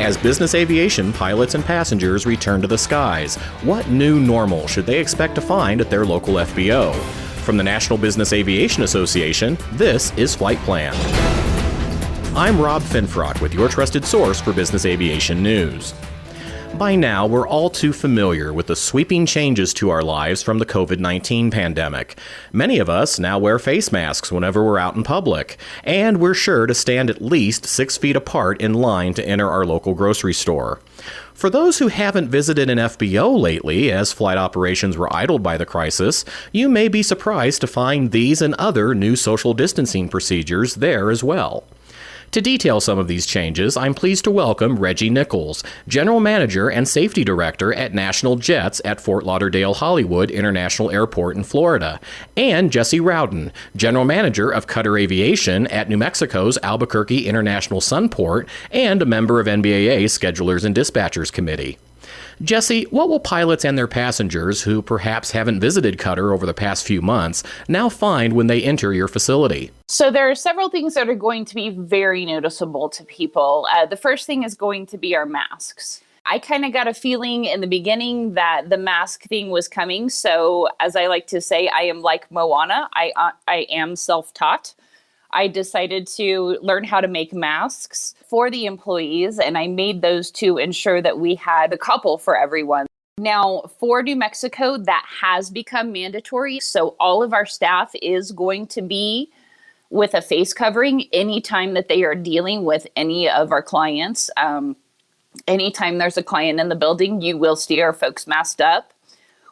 As business aviation pilots and passengers return to the skies, what new normal should they expect to find at their local FBO? From the National Business Aviation Association, this is Flight Plan. I'm Rob Finfrock with your trusted source for business aviation news. By now, we're all too familiar with the sweeping changes to our lives from the COVID-19 pandemic. Many of us now wear face masks whenever we're out in public, and we're sure to stand at least 6 feet apart in line to enter our local grocery store. For those who haven't visited an FBO lately, as flight operations were idled by the crisis, you may be surprised to find these and other new social distancing procedures there as well. To detail some of these changes, I'm pleased to welcome Reggie Nichols, General Manager and Safety Director at National Jets at Fort Lauderdale-Hollywood International Airport in Florida, and Jesse Rowden, General Manager of Cutter Aviation at New Mexico's Albuquerque International Sunport and a member of NBAA Schedulers and Dispatchers Committee. Jesse, what will pilots and their passengers who perhaps haven't visited Cutter over the past few months now find when they enter your facility? So there are several things that are going to be very noticeable to people. The first thing is going to be our masks. I kind of got a feeling in the beginning that the mask thing was coming. So as I like to say, I am like Moana. I am self-taught. I decided to learn how to make masks for the employees, and I made those to ensure that we had a couple for everyone. Now, for New Mexico, that has become mandatory. So all of our staff is going to be with a face covering anytime that they are dealing with any of our clients. Anytime there's a client in the building, you will see our folks masked up.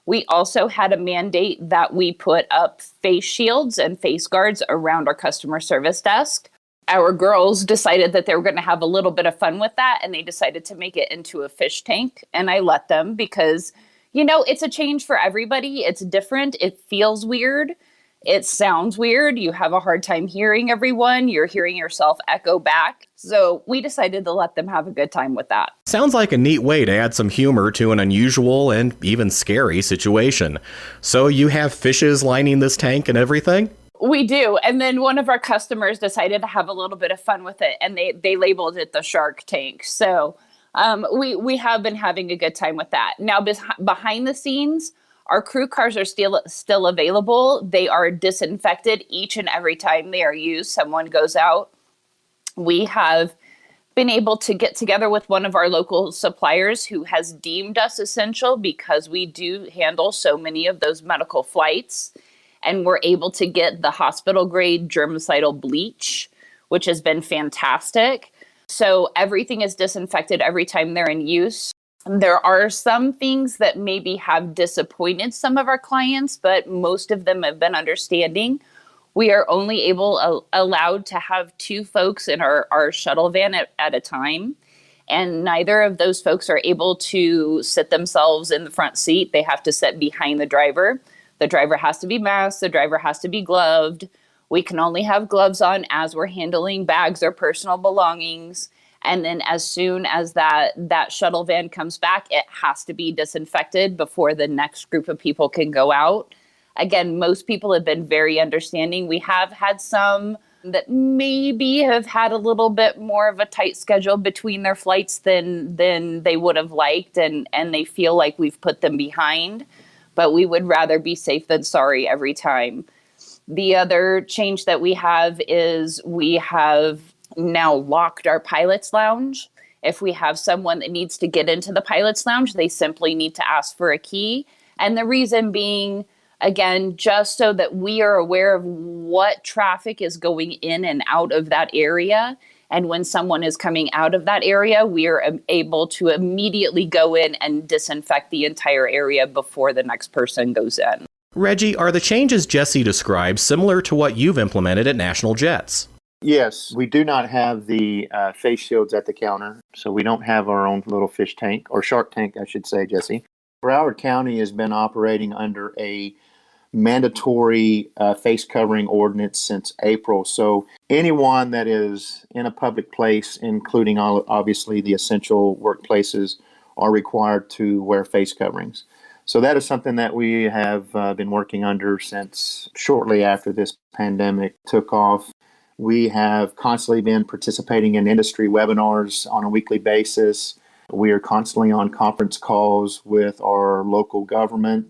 We also had a mandate that we put up face shields and face guards around our customer service desk. Our girls decided that they were going to have a little bit of fun with that, and they decided to make it into a fish tank. And I let them because, it's a change for everybody. It's different. It feels weird. It sounds weird. You have a hard time hearing everyone. You're hearing yourself echo back. So we decided to let them have a good time with that. Sounds like a neat way to add some humor to an unusual and even scary situation. So you have fishes lining this tank and everything? We do. And then one of our customers decided to have a little bit of fun with it, and they labeled it the shark tank. So we have been having a good time with that. Now, behind the scenes, our crew cars are still available. They are disinfected each and every time they are used. Someone goes out. We have been able to get together with one of our local suppliers who has deemed us essential because we do handle so many of those medical flights. And we're able to get the hospital grade germicidal bleach, which has been fantastic. So everything is disinfected every time they're in use. There are some things that maybe have disappointed some of our clients, but most of them have been understanding. We are only allowed to have 2 folks in our shuttle van at a time. And neither of those folks are able to sit themselves in the front seat. They have to sit behind the driver. The driver has to be masked. The driver has to be gloved. We can only have gloves on as we're handling bags or personal belongings. And then as soon as that shuttle van comes back, it has to be disinfected before the next group of people can go out. Again, most people have been very understanding. We have had some that maybe have had a little bit more of a tight schedule between their flights than they would have liked, and they feel like we've put them behind. But we would rather be safe than sorry every time. The other change that we have is we have now locked our pilot's lounge. If we have someone that needs to get into the pilot's lounge, they simply need to ask for a key. And the reason being, again, just so that we are aware of what traffic is going in and out of that area. And when someone is coming out of that area, we are able to immediately go in and disinfect the entire area before the next person goes in. Reggie, are the changes Jesse described similar to what you've implemented at National Jets? Yes, we do not have the face shields at the counter, so we don't have our own little fish tank, or shark tank, I should say, Jesse. Broward County has been operating under a mandatory face covering ordinance since April. So anyone that is in a public place, including obviously the essential workplaces, are required to wear face coverings. So that is something that we have been working under since shortly after this pandemic took off. We have constantly been participating in industry webinars on a weekly basis. We are constantly on conference calls with our local government,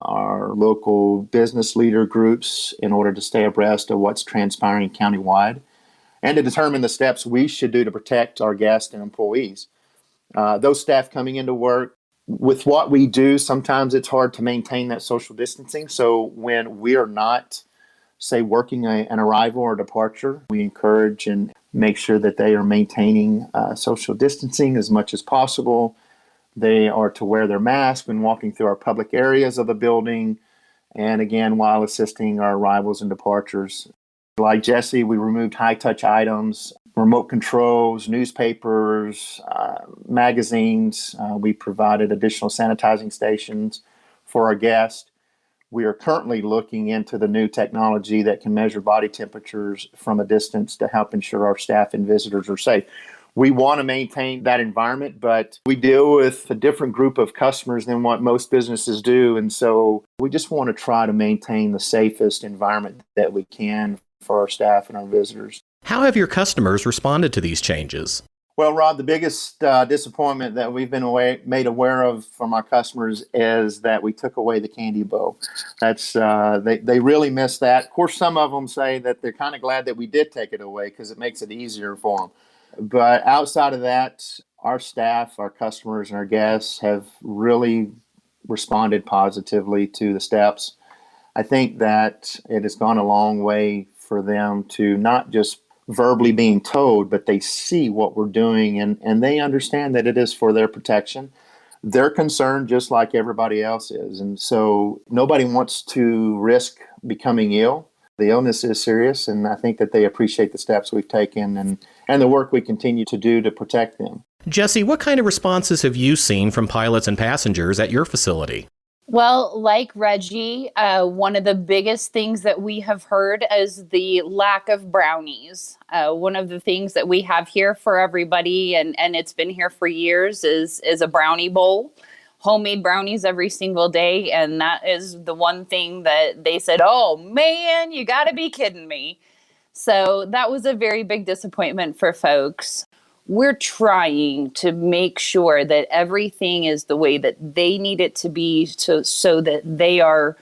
our local business leader groups in order to stay abreast of what's transpiring countywide and to determine the steps we should do to protect our guests and employees. Those staff coming into work, with what we do, sometimes it's hard to maintain that social distancing. So when we are not, say, working an arrival or departure, we encourage and make sure that they are maintaining social distancing as much as possible. They are to wear their mask when walking through our public areas of the building, and again, while assisting our arrivals and departures. Like Jesse, we removed high-touch items, remote controls, newspapers, magazines. We provided additional sanitizing stations for our guests. We are currently looking into the new technology that can measure body temperatures from a distance to help ensure our staff and visitors are safe. We want to maintain that environment, but we deal with a different group of customers than what most businesses do. And so we just want to try to maintain the safest environment that we can for our staff and our visitors. How have your customers responded to these changes? Well, Rob, the biggest disappointment that we've been made aware of from our customers is that we took away the candy bow. That's they really miss that. Of course, some of them say that they're kind of glad that we did take it away because it makes it easier for them. But outside of that, our staff, our customers, and our guests have really responded positively to the steps. I think that it has gone a long way for them to not just verbally being told, but they see what we're doing and they understand that it is for their protection. They're concerned just like everybody else is. And so nobody wants to risk becoming ill. The illness is serious, and I think that they appreciate the steps we've taken and the work we continue to do to protect them. Jesse, what kind of responses have you seen from pilots and passengers at your facility? Well, like Reggie, one of the biggest things that we have heard is the lack of brownies. One of the things that we have here for everybody, and it's been here for years, is a brownie bowl. Homemade brownies every single day. And that is the one thing that they said, oh man, you got to be kidding me. So that was a very big disappointment for folks. We're trying to make sure that everything is the way that they need it to be so that they are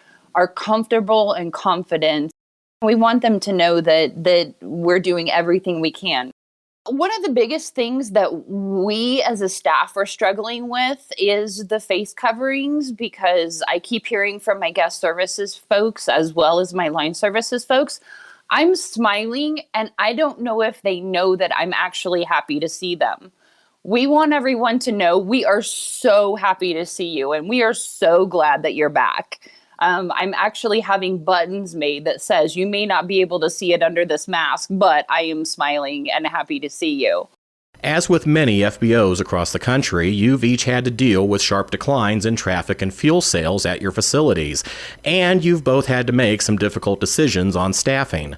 comfortable and confident. We want them to know that we're doing everything we can. One of the biggest things that we as a staff are struggling with is the face coverings, because I keep hearing from my guest services folks as well as my line services folks, I'm smiling and I don't know if they know that I'm actually happy to see them. We want everyone to know we are so happy to see you and we are so glad that you're back. I'm actually having buttons made that says you may not be able to see it under this mask, but I am smiling and happy to see you. As with many FBOs across the country, you've each had to deal with sharp declines in traffic and fuel sales at your facilities, and you've both had to make some difficult decisions on staffing.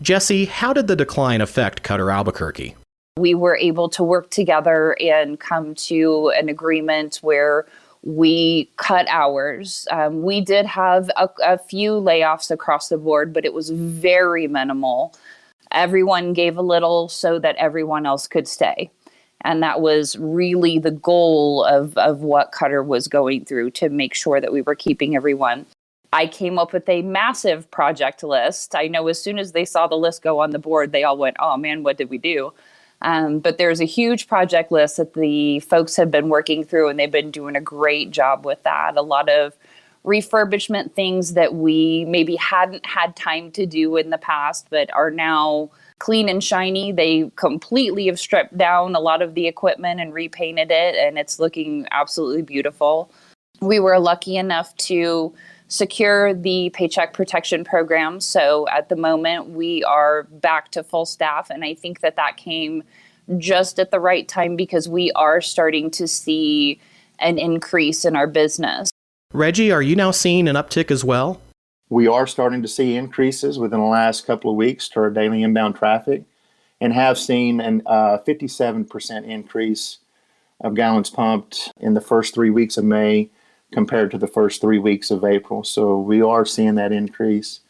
Jesse, how did the decline affect Cutter Albuquerque? We were able to work together and come to an agreement where we cut hours. We did have a few layoffs across the board, but it was very minimal. Everyone gave a little so that everyone else could stay. And that was really the goal of what Cutter was going through, to make sure that we were keeping everyone. I came up with a massive project list. I know as soon as they saw the list go on the board, they all went, oh man, what did we do? But there's a huge project list that the folks have been working through, and they've been doing a great job with that. A lot of refurbishment things that we maybe hadn't had time to do in the past, but are now clean and shiny. They completely have stripped down a lot of the equipment and repainted it, and it's looking absolutely beautiful. We were lucky enough to secure the Paycheck Protection Program. So at the moment, we are back to full staff. And I think that came just at the right time, because we are starting to see an increase in our business. Reggie, are you now seeing an uptick as well? We are starting to see increases within the last couple of weeks to our daily inbound traffic, and have seen a 57% increase of gallons pumped in the first 3 weeks of May compared to the first 3 weeks of April. So we are seeing that increase.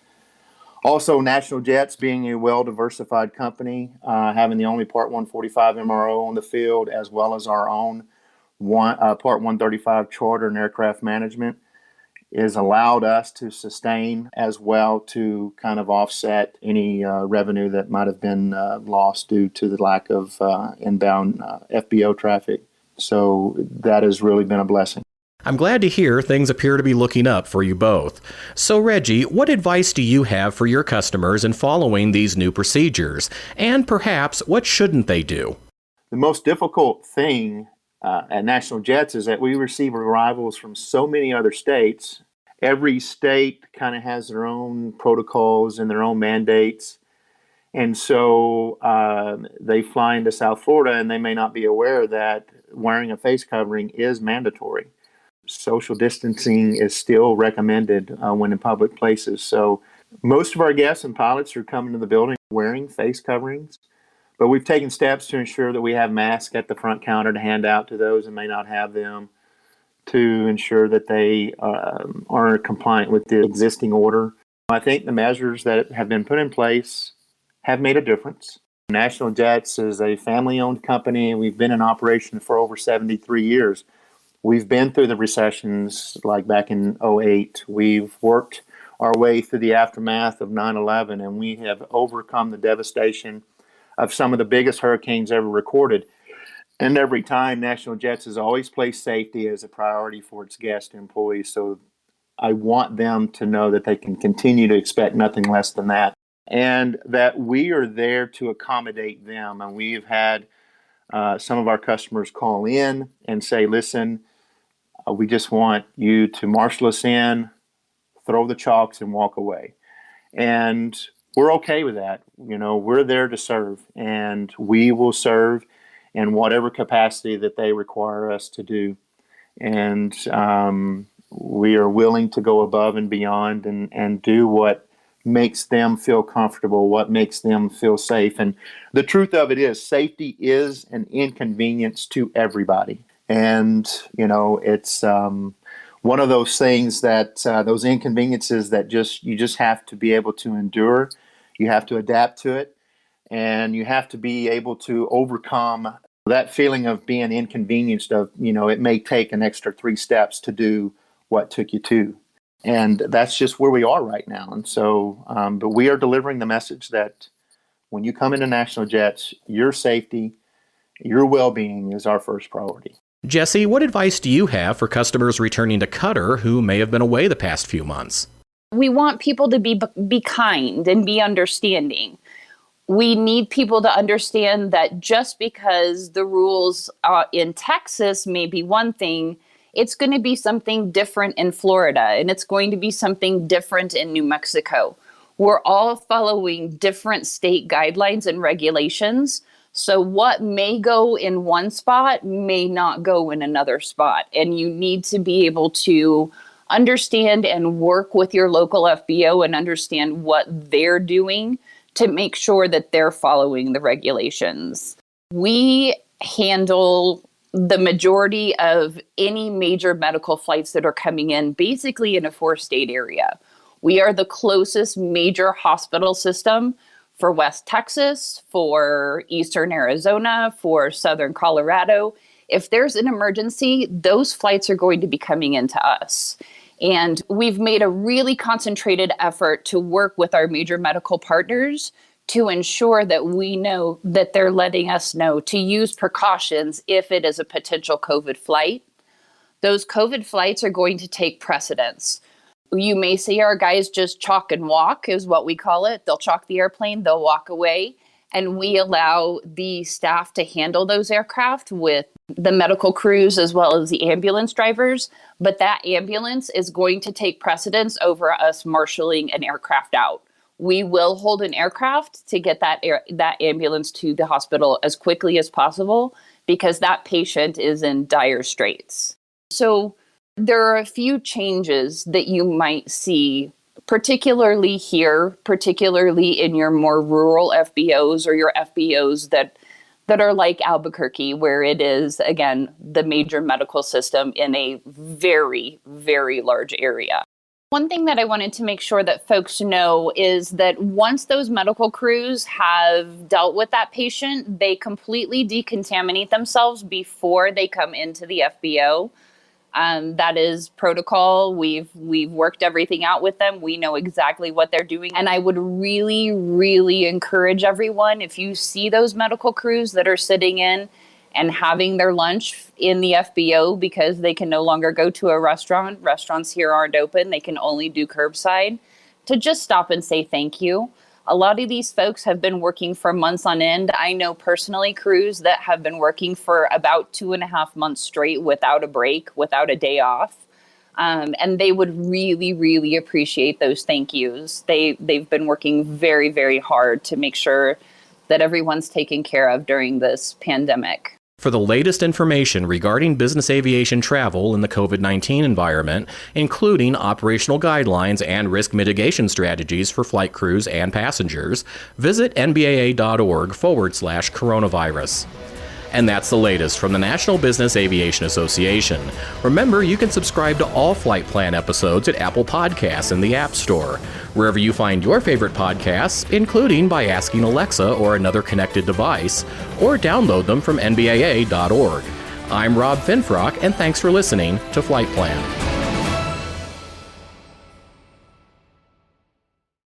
Also, National Jets being a well-diversified company, having the only Part 145 MRO on the field, as well as our own Part 135 charter and aircraft management, is allowed us to sustain as well to kind of offset any revenue that might have been lost due to the lack of inbound FBO traffic. So that has really been a blessing. I'm glad to hear things appear to be looking up for you both. So, Reggie, what advice do you have for your customers in following these new procedures? And perhaps, what shouldn't they do? The most difficult thing at National Jets is that we receive arrivals from so many other states. Every state kind of has their own protocols and their own mandates. And so they fly into South Florida and they may not be aware that wearing a face covering is mandatory. Social distancing is still recommended when in public places. So most of our guests and pilots are coming to the building wearing face coverings, but we've taken steps to ensure that we have masks at the front counter to hand out to those who may not have them, to ensure that they are compliant with the existing order. I think the measures that have been put in place have made a difference. National Jets is a family-owned company. We've been in operation for over 73 years. We've been through the recessions like back in '08. We've worked our way through the aftermath of 9/11, and we have overcome the devastation of some of the biggest hurricanes ever recorded. And every time, National Jets has always placed safety as a priority for its guests and employees. So I want them to know that they can continue to expect nothing less than that, and that we are there to accommodate them. And we've had some of our customers call in and say, listen, we just want you to marshal us in, throw the chalks, and walk away. And we're okay with that. You know, we're there to serve, and we will serve in whatever capacity that they require us to do. And we are willing to go above and beyond and do what makes them feel comfortable, what makes them feel safe. And the truth of it is, safety is an inconvenience to everybody. And, you know, it's one of those things that those inconveniences that you just have to be able to endure. You have to adapt to it, and you have to be able to overcome that feeling of being inconvenienced of, you know, it may take an extra 3 steps to do what took you 2. And that's just where we are right now. And so, but we are delivering the message that when you come into National Jets, your safety, your well-being is our first priority. Jesse, what advice do you have for customers returning to Qatar who may have been away the past few months? We want people to be kind and be understanding. We need people to understand that just because the rules in Texas may be one thing, it's going to be something different in Florida, and it's going to be something different in New Mexico. We're all following different state guidelines and regulations. So what may go in one spot may not go in another spot. And you need to be able to understand and work with your local FBO and understand what they're doing to make sure that they're following the regulations. We handle the majority of any major medical flights that are coming in basically in a 4-state area. We are the closest major hospital system for West Texas, for Eastern Arizona, for Southern Colorado. If there's an emergency, those flights are going to be coming into us. And we've made a really concentrated effort to work with our major medical partners to ensure that we know that they're letting us know to use precautions if it is a potential COVID flight. Those COVID flights are going to take precedence. You may see our guys just chalk and walk is what we call it. They'll chalk the airplane, they'll walk away, and we allow the staff to handle those aircraft with the medical crews as well as the ambulance drivers. But that ambulance is going to take precedence over us marshaling an aircraft out. We will hold an aircraft to get that ambulance to the hospital as quickly as possible because that patient is in dire straits. So there are a few changes that you might see, particularly here, particularly in your more rural FBOs or your FBOs that are like Albuquerque, where it is, again, the major medical system in a very, very large area. One thing that I wanted to make sure that folks know is that once those medical crews have dealt with that patient, they completely decontaminate themselves before they come into the FBO. That is protocol. We've worked everything out with them. We know exactly what they're doing. And I would really, really encourage everyone, if you see those medical crews that are sitting in and having their lunch in the FBO because they can no longer go to a restaurant. Restaurants here aren't open. They can only do curbside. To just stop and say thank you. A lot of these folks have been working for months on end. I know personally crews that have been working for about 2.5 months straight without a break, without a day off. And they would really, really appreciate those thank yous. They've been working very, very hard to make sure that everyone's taken care of during this pandemic. For the latest information regarding business aviation travel in the COVID-19 environment, including operational guidelines and risk mitigation strategies for flight crews and passengers, visit nbaa.org/coronavirus. And that's the latest from the National Business Aviation Association. Remember, you can subscribe to all Flight Plan episodes at Apple Podcasts and the App Store, wherever you find your favorite podcasts, including by asking Alexa or another connected device, or download them from nbaa.org. I'm Rob Finfrock, and thanks for listening to Flight Plan.